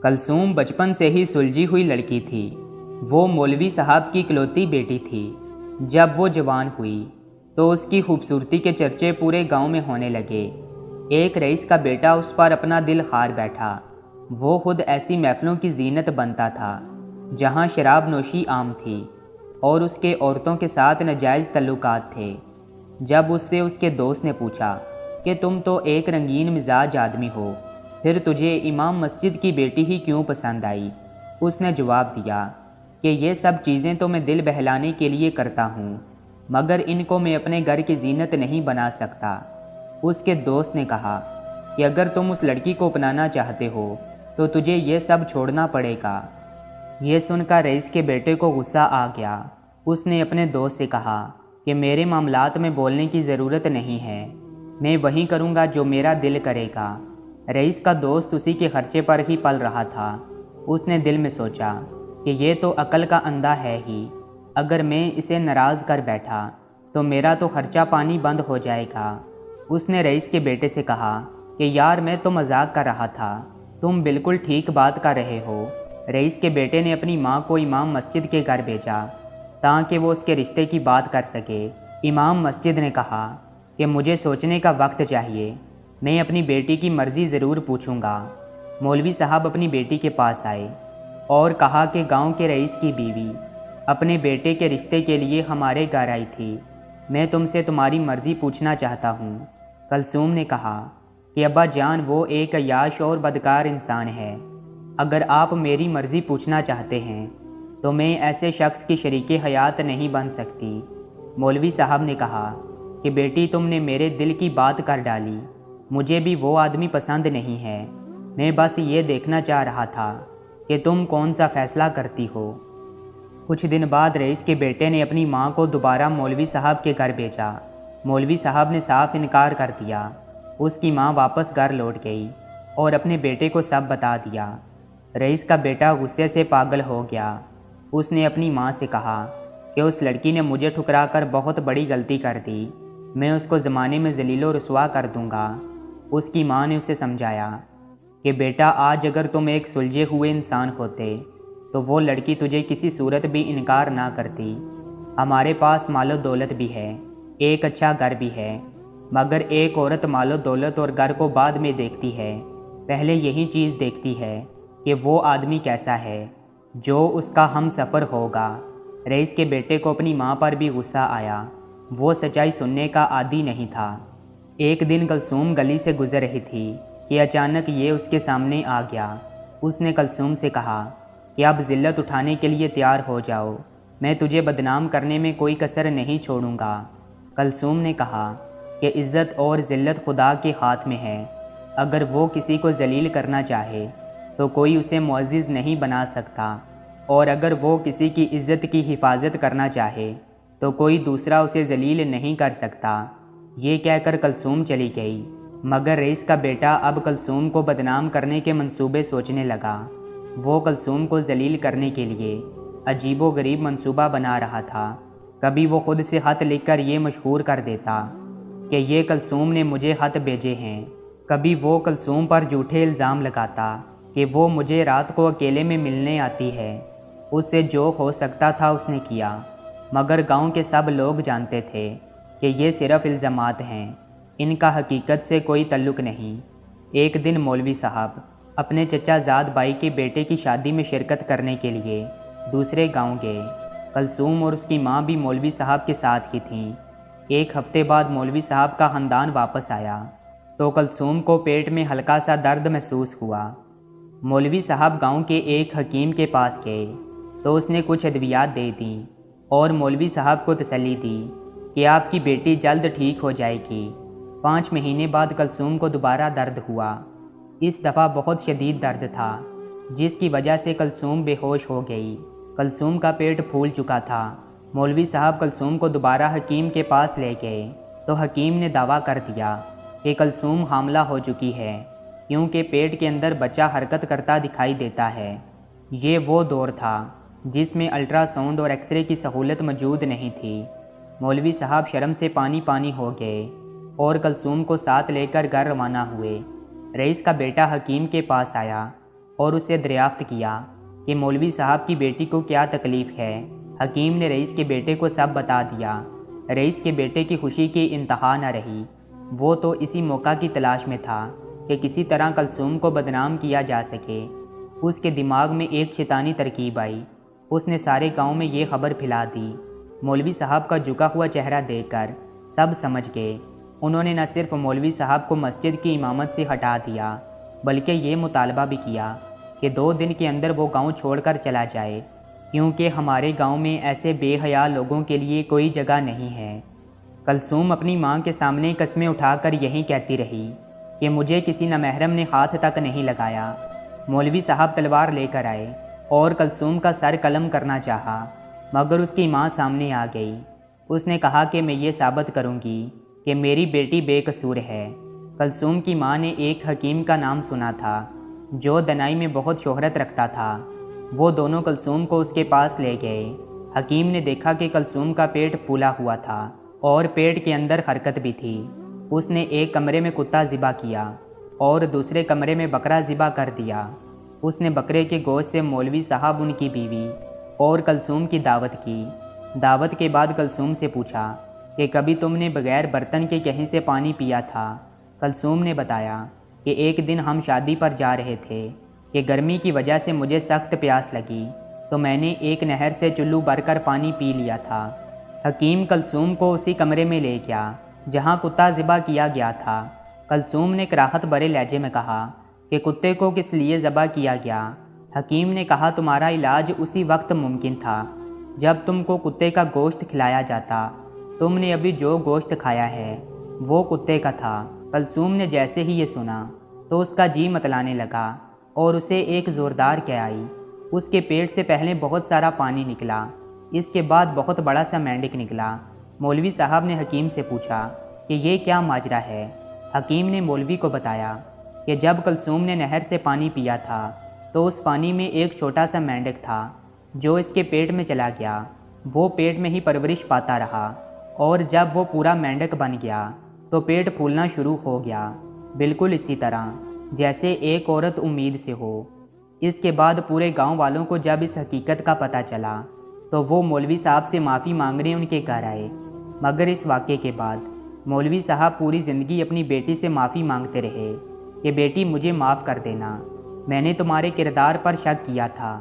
कलसूम बचपन से ही सुलझी हुई लड़की थी। वो मौलवी साहब की इकलौती बेटी थी। जब वो जवान हुई तो उसकी खूबसूरती के चर्चे पूरे गांव में होने लगे। एक रईस का बेटा उस पर अपना दिल खार बैठा। वो खुद ऐसी महफिलों की जीनत बनता था जहां शराब नोशी आम थी और उसके औरतों के साथ नाजायज़ तल्लुकात थे। जब उससे उसके दोस्त ने पूछा कि तुम तो एक रंगीन मिजाज आदमी हो, फिर तुझे इमाम मस्जिद की बेटी ही क्यों पसंद आई, उसने जवाब दिया कि ये सब चीज़ें तो मैं दिल बहलाने के लिए करता हूँ, मगर इनको मैं अपने घर की जीनत नहीं बना सकता। उसके दोस्त ने कहा कि अगर तुम उस लड़की को अपनाना चाहते हो तो तुझे ये सब छोड़ना पड़ेगा। ये सुनकर रईस के बेटे को गुस्सा आ गया। उसने अपने दोस्त से कहा कि मेरे मामलात में बोलने की ज़रूरत नहीं है, मैं वही करूँगा जो मेरा दिल करेगा। रईस का दोस्त उसी के खर्चे पर ही पल रहा था। उसने दिल में सोचा कि ये तो अकल का अंधा है ही, अगर मैं इसे नाराज़ कर बैठा तो मेरा तो खर्चा पानी बंद हो जाएगा। उसने रईस के बेटे से कहा कि यार मैं तो मजाक कर रहा था, तुम बिल्कुल ठीक बात कर रहे हो। रईस के बेटे ने अपनी माँ को इमाम मस्जिद के घर भेजा ताकि वो उसके रिश्ते की बात कर सके। इमाम मस्जिद ने कहा कि मुझे सोचने का वक्त चाहिए, मैं अपनी बेटी की मर्ज़ी ज़रूर पूछूंगा। मौलवी साहब अपनी बेटी के पास आए और कहा कि गांव के रईस की बीवी अपने बेटे के रिश्ते के लिए हमारे घर आई थी, मैं तुमसे तुम्हारी मर्ज़ी पूछना चाहता हूँ। कलसूम ने कहा कि अब्बा जान, वो एक अय्याश और बदकार इंसान है, अगर आप मेरी मर्ज़ी पूछना चाहते हैं तो मैं ऐसे शख्स की शरीके हयात नहीं बन सकती। मौलवी साहब ने कहा कि बेटी, तुमने मेरे दिल की बात कर डाली, मुझे भी वो आदमी पसंद नहीं है, मैं बस ये देखना चाह रहा था कि तुम कौन सा फ़ैसला करती हो। कुछ दिन बाद रईस के बेटे ने अपनी माँ को दोबारा मौलवी साहब के घर भेजा। मौलवी साहब ने साफ इनकार कर दिया। उसकी माँ वापस घर लौट गई और अपने बेटे को सब बता दिया। रईस का बेटा गुस्से से पागल हो गया। उसने अपनी माँ से कहा कि उस लड़की ने मुझे ठुकरा कर बहुत बड़ी गलती कर दी, मैं उसको ज़माने में जलीलो रुसवा कर दूँगा। उसकी माँ ने उसे समझाया कि बेटा, आज अगर तुम एक सुलझे हुए इंसान होते तो वो लड़की तुझे किसी सूरत भी इनकार ना करती। हमारे पास मालो दौलत भी है, एक अच्छा घर भी है, मगर एक औरत मालो दौलत और घर को बाद में देखती है, पहले यही चीज़ देखती है कि वो आदमी कैसा है जो उसका हम सफ़र होगा। रईस के बेटे को अपनी माँ पर भी गुस्सा आया। वो सच्चाई सुनने का आदी नहीं था। एक दिन कलसूम गली से गुजर रही थी कि अचानक ये उसके सामने आ गया। उसने कलसूम से कहा कि अब ज़िल्लत उठाने के लिए तैयार हो जाओ, मैं तुझे बदनाम करने में कोई कसर नहीं छोड़ूंगा। कलसूम ने कहा कि इज़्ज़त और ज़िल्लत खुदा के हाथ में है, अगर वो किसी को जलील करना चाहे तो कोई उसे मुअज़्ज़िज़ नहीं बना सकता, और अगर वो किसी की इज़्ज़त की हिफाजत करना चाहे तो कोई दूसरा उसे जलील नहीं कर सकता। ये कहकर कलसूम चली गई, मगर रईस का बेटा अब कलसूम को बदनाम करने के मंसूबे सोचने लगा। वो कलसूम को जलील करने के लिए अजीबो गरीब मंसूबा बना रहा था। कभी वो खुद से ख़त लिखकर ये मशहूर कर देता कि ये कलसूम ने मुझे ख़त भेजे हैं। कभी वो कलसूम पर झूठे इल्ज़ाम लगाता कि वो मुझे रात को अकेले में मिलने आती है। उससे जो हो सकता था उसने किया, मगर गांव के सब लोग जानते थे कि ये सिर्फ इल्ज़ामात हैं, इनका हकीकत से कोई तल्लुक़ नहीं। एक दिन मौलवी साहब अपने चचा ज़ाद भाई के बेटे की शादी में शिरकत करने के लिए दूसरे गांव गए। कलसूम और उसकी माँ भी मौलवी साहब के साथ ही थीं। एक हफ्ते बाद मौलवी साहब का ख़ानदान वापस आया तो कलसूम को पेट में हल्का सा दर्द महसूस हुआ। मौलवी साहब गांव के एक हकीम के पास गए तो उसने कुछ अद्वियात दे दी और मौलवी साहब को तसल्ली दी कि आपकी बेटी जल्द ठीक हो जाएगी। 5 महीने बाद कलसूम को दोबारा दर्द हुआ। इस दफ़ा बहुत शदीद दर्द था, जिसकी वजह से कलसूम बेहोश हो गई। कलसूम का पेट फूल चुका था। मौलवी साहब कलसूम को दोबारा हकीम के पास ले गए तो हकीम ने दावा कर दिया कि कलसूम हामला हो चुकी है, क्योंकि पेट के अंदर बच्चा हरकत करता दिखाई देता है। ये वो दौर था जिसमें अल्ट्रासाउंड और एक्सरे की सहूलत मौजूद नहीं थी। मौलवी साहब शर्म से पानी पानी हो गए और कलसूम को साथ लेकर घर रवाना हुए। रईस का बेटा हकीम के पास आया اور اس سے دریافت کیا کہ مولوی صاحب کی بیٹی کو کیا تکلیف ہے۔ حکیم نے رئیس کے بیٹے کو سب بتا دیا۔ رئیس کے بیٹے کی خوشی کی انتہا نہ رہی۔ وہ تو اسی موقع کی تلاش میں تھا کہ کسی طرح کلثوم کو بدنام کیا جا سکے۔ اس کے دماغ میں ایک شیطانی ترکیب آئی۔ اس نے سارے گاؤں میں یہ خبر پھیلا دی۔ مولوی صاحب کا جھکا ہوا چہرہ دیکھ کر سب سمجھ گئے۔ انہوں نے نہ صرف مولوی صاحب کو مسجد کی امامت سے ہٹا دیا بلکہ یہ مطالبہ بھی کیا کہ 2 دن کے اندر وہ گاؤں چھوڑ کر چلا جائے، کیونکہ ہمارے گاؤں میں ایسے بے حیا لوگوں کے لیے کوئی جگہ نہیں ہے۔ کلثوم اپنی ماں کے سامنے قسمیں اٹھا کر یہی کہتی رہی کہ مجھے کسی نامحرم نے ہاتھ تک نہیں لگایا۔ مولوی صاحب تلوار لے کر آئے اور کلثوم کا سر قلم کرنا چاہا، مگر اس کی ماں سامنے آ گئی۔ اس نے کہا کہ میں یہ ثابت کروں گی کہ میری بیٹی بے قصور ہے۔ کلثوم کی ماں نے ایک حکیم کا نام سنا تھا جو دنائی میں بہت شہرت رکھتا تھا۔ وہ دونوں کلثوم کو اس کے پاس لے گئے۔ حکیم نے دیکھا کہ کلثوم کا پیٹ پھولا ہوا تھا اور پیٹ کے اندر حرکت بھی تھی۔ اس نے ایک کمرے میں کتا ذبح کیا اور دوسرے کمرے میں بکرا ذبح کر دیا۔ اس نے بکرے کے گوشت سے مولوی صاحب، ان کی بیوی اور کلثوم کی دعوت کی۔ دعوت کے بعد کلثوم سے پوچھا کہ کبھی تم نے بغیر برتن کے کہیں سے پانی پیا تھا؟ کلثوم نے بتایا کہ ایک دن ہم شادی پر جا رہے تھے کہ گرمی کی وجہ سے مجھے سخت پیاس لگی تو میں نے ایک نہر سے چلو بھر کر پانی پی لیا تھا۔ حکیم کلثوم کو اسی کمرے میں لے گیا جہاں کتا ذبح کیا گیا تھا۔ کلثوم نے کراہت بھرے لہجے میں کہا کہ کتے کو کس لیے ذبح کیا گیا؟ حکیم نے کہا تمہارا علاج اسی وقت ممکن تھا جب تم کو کتے کا گوشت کھلایا جاتا۔ تم نے ابھی جو گوشت کھایا ہے وہ کتے کا تھا۔ کلثوم نے جیسے ہی یہ سنا تو اس کا جی متلانے لگا اور اسے ایک زوردار کہہ آئی۔ اس کے پیٹ سے پہلے بہت سارا پانی نکلا، اس کے بعد بہت بڑا سا مینڈک نکلا۔ مولوی صاحب نے حکیم سے پوچھا کہ یہ کیا ماجرا ہے؟ حکیم نے مولوی کو بتایا کہ جب کلثوم نے نہر سے پانی پیا تھا تو اس پانی میں ایک چھوٹا سا مینڈک تھا جو اس کے پیٹ میں چلا گیا۔ وہ پیٹ میں ہی پرورش پاتا رہا اور جب وہ پورا مینڈک بن گیا تو پیٹ پھولنا شروع ہو گیا، بالکل اسی طرح جیسے ایک عورت امید سے ہو۔ اس کے بعد پورے گاؤں والوں کو جب اس حقیقت کا پتہ چلا تو وہ مولوی صاحب سے معافی مانگنے ان کے گھر آئے، مگر اس واقعے کے بعد مولوی صاحب پوری زندگی اپنی بیٹی سے معافی مانگتے رہے کہ بیٹی مجھے معاف کر دینا، میں نے تمہارے کردار پر شک کیا تھا۔